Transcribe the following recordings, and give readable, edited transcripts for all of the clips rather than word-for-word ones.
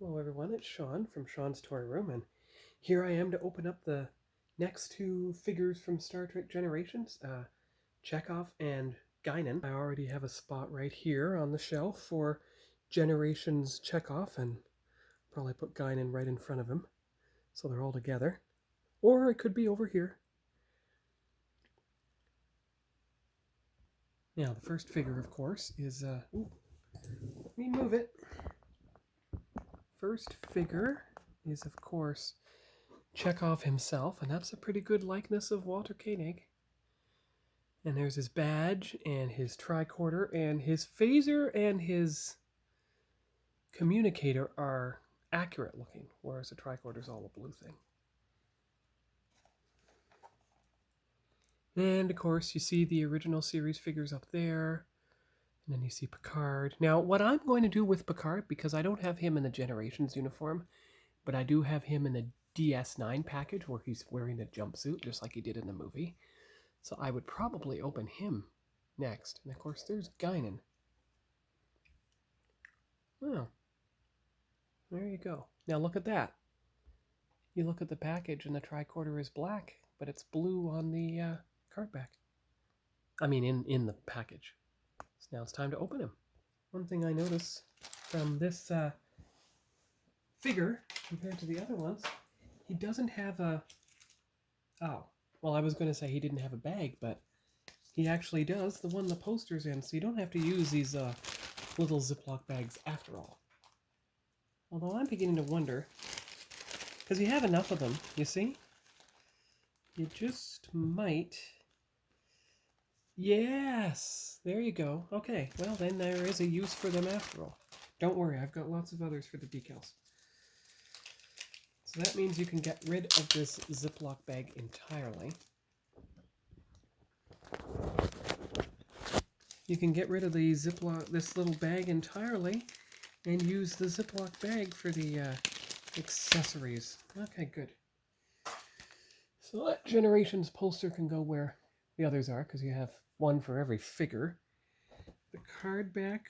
Hello everyone, it's Sean from Sean's Toy Room, and here I am to open up the next two figures from Star Trek Generations, Chekov and Guinan. I already have a spot right here on the shelf for Generations Chekov, and probably put Guinan right in front of him, so they're all together. Or it could be over here. Now, the first figure, of course, is, let me move it. First figure is, of course, Chekov himself, and that's a pretty good likeness of Walter Koenig. And there's his badge and his tricorder, and his phaser and his communicator are accurate looking, whereas the tricorder's all a blue thing. And of course you see the original series figures up there, and then you see Picard. Now what I'm going to do with Picard, because I don't have him in the Generations uniform, but I do have him in the DS9 package where he's wearing a jumpsuit just like he did in the movie. So I would probably open him next. And of course there's Guinan. Well, there you go. Now look at that. You look at the package and the tricorder is black, but it's blue on the card back. I mean in the package. So now it's time to open him. One thing I notice from this figure compared to the other ones, he doesn't have a... Oh, well, I was going to say he didn't have a bag, but he actually does, the one the poster's in, so you don't have to use these little Ziploc bags after all. Although I'm beginning to wonder, because you have enough of them, you see? You just might... Yes! There you go. Okay, well then there is a use for them after all. Don't worry, I've got lots of others for the decals. So that means you can get rid of this Ziploc bag entirely. You can get rid of the this little bag entirely and use the Ziploc bag for the accessories. Okay, good. So that Generations poster can go where the others are, because you have one for every figure. The card back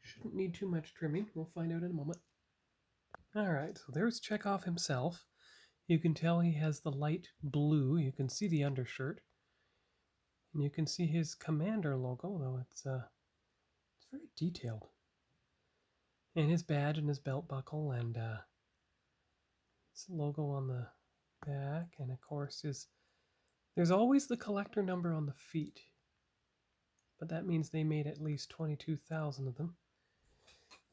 shouldn't need too much trimming. We'll find out in a moment. Alright, so there's Chekov himself. You can tell he has the light blue. You can see the undershirt. And you can see his commander logo, though it's very detailed. And his badge and his belt buckle and his logo on the back. And of course there's always the collector number on the feet. But that means they made at least 22,000 of them.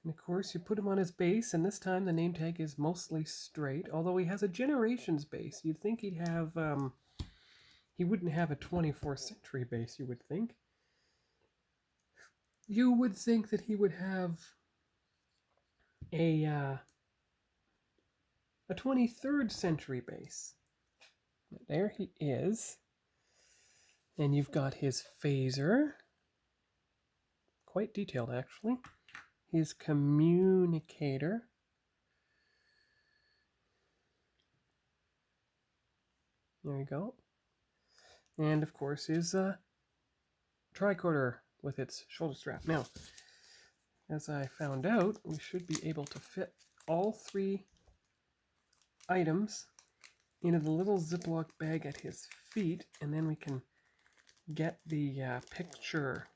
And of course, you put him on his base, and this time the name tag is mostly straight, although he has a Generations base. You'd think he'd have, he wouldn't have a 24th century base, you would think. You would think that he would have a 23rd century base. There he is. And you've got his phaser. Quite detailed, actually. His communicator. There you go. And of course his tricorder with its shoulder strap. Now, as I found out, we should be able to fit all three items into the little Ziploc bag at his feet, and then we can get the picture.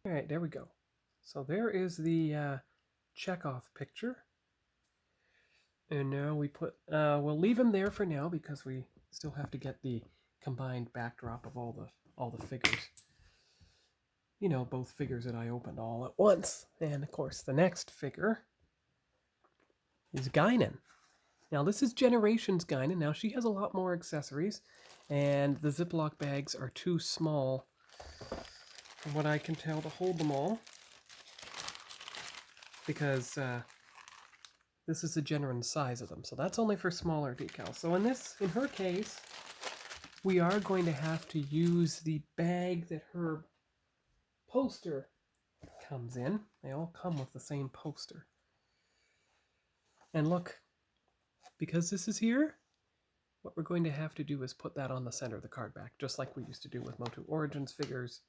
All right, there we go. So there is the Chekov picture. And now we put, we'll leave him there for now because we still have to get the combined backdrop of all the figures. You know, both figures that I opened all at once. And of course, the next figure is Guinan. Now this is Generations Guinan. Now she has a lot more accessories, and the Ziploc bags are too small, from what I can tell, to hold them all. Because this is the genuine size of them, so that's only for smaller decals. So in her case, we are going to have to use the bag that her poster comes in. They all come with the same poster. And look, because this is here, what we're going to have to do is put that on the center of the card back, just like we used to do with Motu Origins figures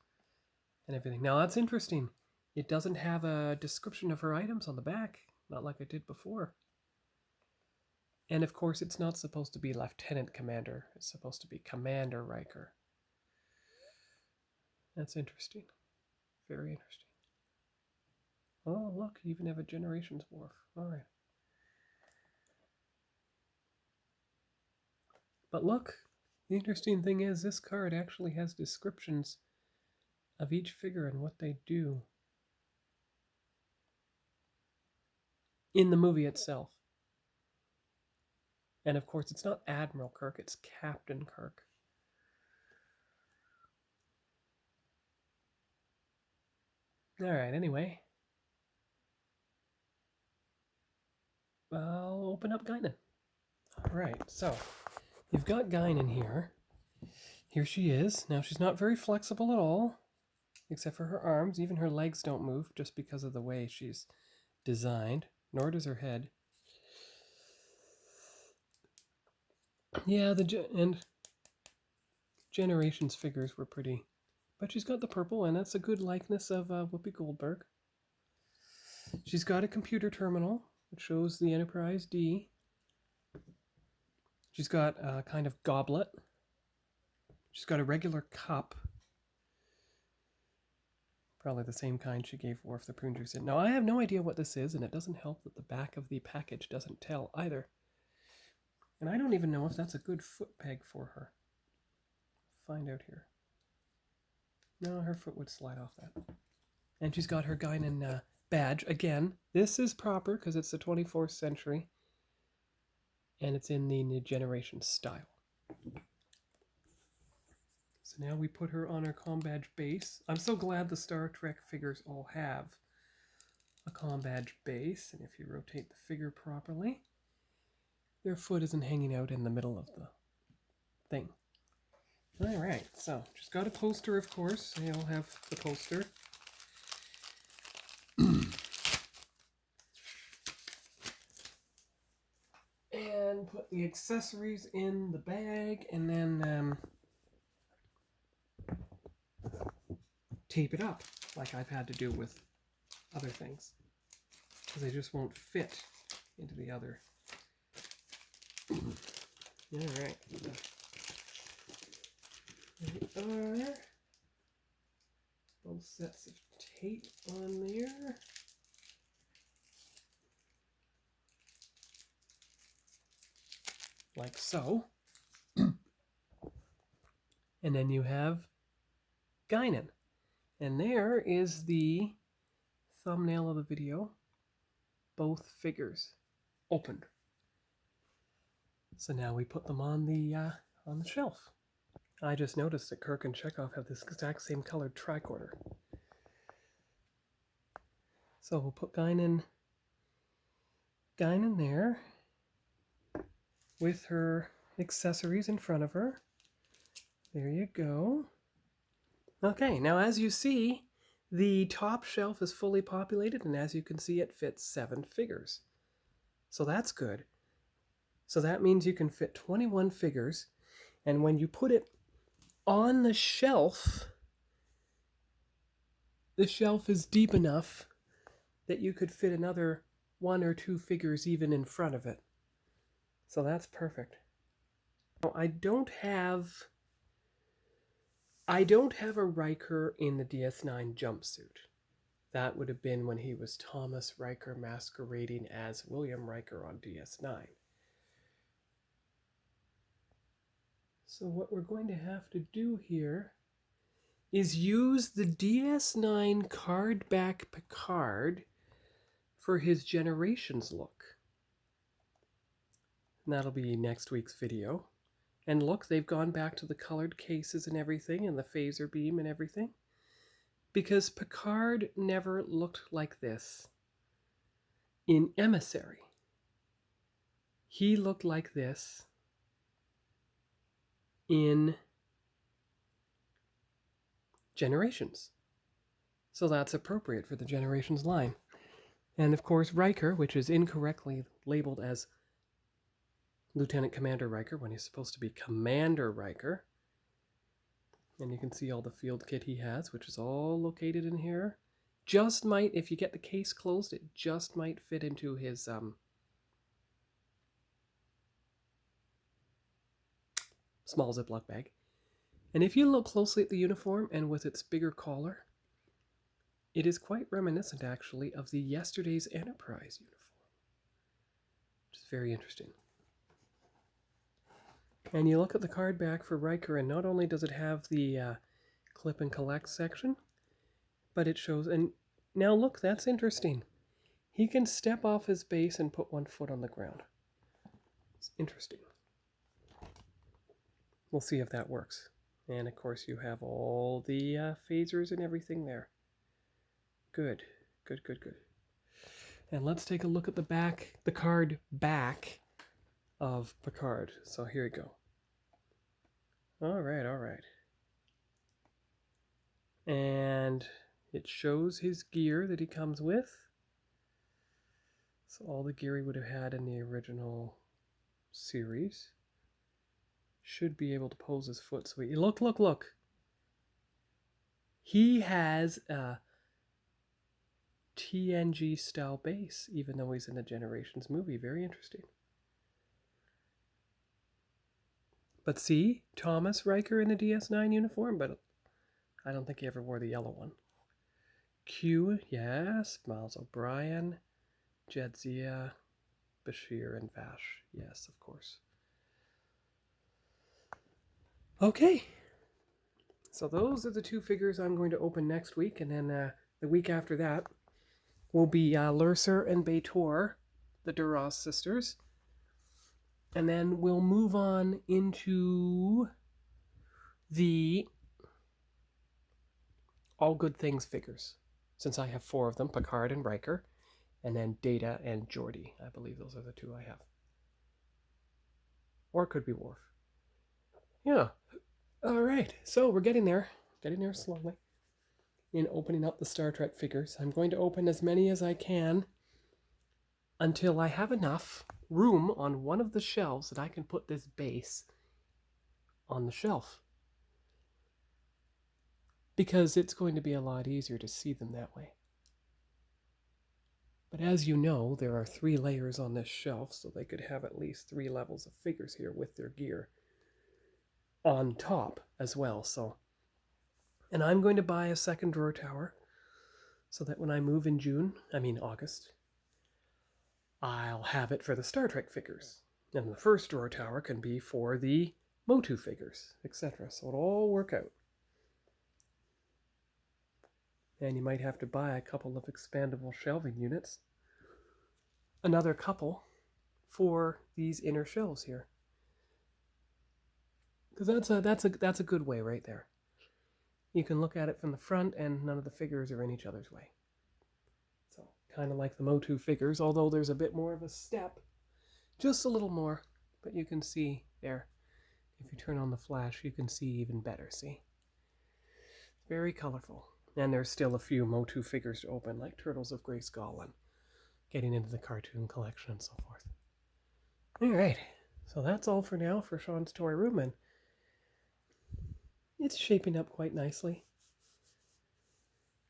and everything. Now that's interesting. It doesn't have a description of her items on the back, not like it did before. And of course, it's not supposed to be Lieutenant Commander. It's supposed to be Commander Riker. That's interesting. Very interesting. Oh, look, you even have a Generations Wharf. All right. But look, the interesting thing is this card actually has descriptions of each figure and what they do in the movie itself. And of course, it's not Admiral Kirk, it's Captain Kirk. All right, anyway. I'll open up Guinan. All right, so you've got Guinan here. Here she is. Now, she's not very flexible at all, except for her arms. Even her legs don't move just because of the way she's designed, nor does her head. Yeah, and Generations figures were pretty. But she's got the purple, and that's a good likeness of Whoopi Goldberg. She's got a computer terminal, which shows the Enterprise D. She's got a kind of goblet. She's got a regular cup. Probably the same kind she gave Worf the prune juice in. Now, I have no idea what this is, and it doesn't help that the back of the package doesn't tell either. And I don't even know if that's a good foot peg for her. Find out here. No, her foot would slide off that. And she's got her Guinan badge. Again, this is proper because it's the 24th century. And it's in the New Generation style. So now we put her on her comm badge base. I'm so glad the Star Trek figures all have a comm badge base. And if you rotate the figure properly, their foot isn't hanging out in the middle of the thing. All right, so she's got a poster, of course. They all have the poster. And put the accessories in the bag, and then tape it up, like I've had to do with other things, because they just won't fit into the other. All right. There are both sets of tape on there. Like so. And then you have Guinan. And there is the thumbnail of the video. Both figures opened. So now we put them on the shelf. I just noticed that Kirk and Chekov have this exact same colored tricorder. So we'll put Guinan there with her accessories in front of her. There you go. Okay, now as you see, the top shelf is fully populated, and as you can see, it fits 7 figures. So that's good. So that means you can fit 21 figures, and when you put it on the shelf is deep enough that you could fit another 1 or 2 figures even in front of it. So that's perfect. Now, I don't have a Riker in the DS9 jumpsuit. That would have been when he was Thomas Riker masquerading as William Riker on DS9. So what we're going to have to do here is use the DS9 card back Picard for his Generations look. And that'll be next week's video. And look, they've gone back to the colored cases and everything, and the phaser beam and everything. Because Picard never looked like this in Emissary. He looked like this in Generations. So that's appropriate for the Generations line. And of course, Riker, which is incorrectly labeled as Lieutenant Commander Riker when he's supposed to be Commander Riker. And you can see all the field kit he has, which is all located in here. Just might, if you get the case closed, it just might fit into his small Ziploc bag. And if you look closely at the uniform and with its bigger collar, it is quite reminiscent, actually, of the yesterday's Enterprise uniform, which is very interesting. And you look at the card back for Riker, and not only does it have the clip and collect section, but it shows, and now look, that's interesting. He can step off his base and put one foot on the ground. It's interesting. We'll see if that works. And of course you have all the phasers and everything there. Good, good, good, good. And let's take a look at the back, the card back of Picard. So here you go. All right, all right. And it shows his gear that he comes with. So all the gear he would have had in the original series. Should be able to pose his foot. So look, look, look. He has a TNG style base, even though he's in the Generations movie. Very interesting. But see, Thomas Riker in the DS9 uniform, but I don't think he ever wore the yellow one. Q, yes. Miles O'Brien, Jadzia, Bashir, and Vash. Yes, of course. Okay. So those are the two figures I'm going to open next week, and then the week after that will be Lurser and B'Etor, the Duras sisters. And then we'll move on into the All Good Things figures, since I have 4 of them, Picard and Riker, and then Data and Geordi. I believe those are the 2 I have. Or it could be Worf. Yeah. All right, so we're getting there slowly in opening up the Star Trek figures. I'm going to open as many as I can until I have enough room on one of the shelves that I can put this base on the shelf. Because it's going to be a lot easier to see them that way. But as you know, there are 3 layers on this shelf, so they could have at least 3 levels of figures here with their gear on top as well. So, and I'm going to buy a second drawer tower so that when I move in August, I'll have it for the Star Trek figures. And the first drawer tower can be for the Motu figures, etc. So it'll all work out. And you might have to buy a couple of expandable shelving units. Another couple for these inner shelves here. Because that's a good way right there. You can look at it from the front and none of the figures are in each other's way. So kind of like the Motu figures, although there's a bit more of a step. Just a little more. But you can see there. If you turn on the flash, you can see even better, see? Very colorful. And there's still a few Motu figures to open, like Turtles of Grayskull and getting into the cartoon collection and so forth. Alright, so that's all for now for Sean's Toy Room, and it's shaping up quite nicely.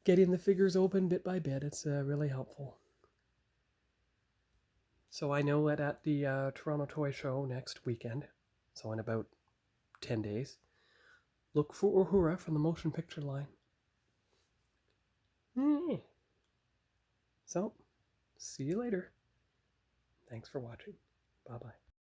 Getting the figures open bit by bit, it's really helpful. So I know that at the Toronto Toy Show next weekend, so in about 10 days, look for Uhura from the motion picture line. So, see you later. Thanks for watching. Bye-bye.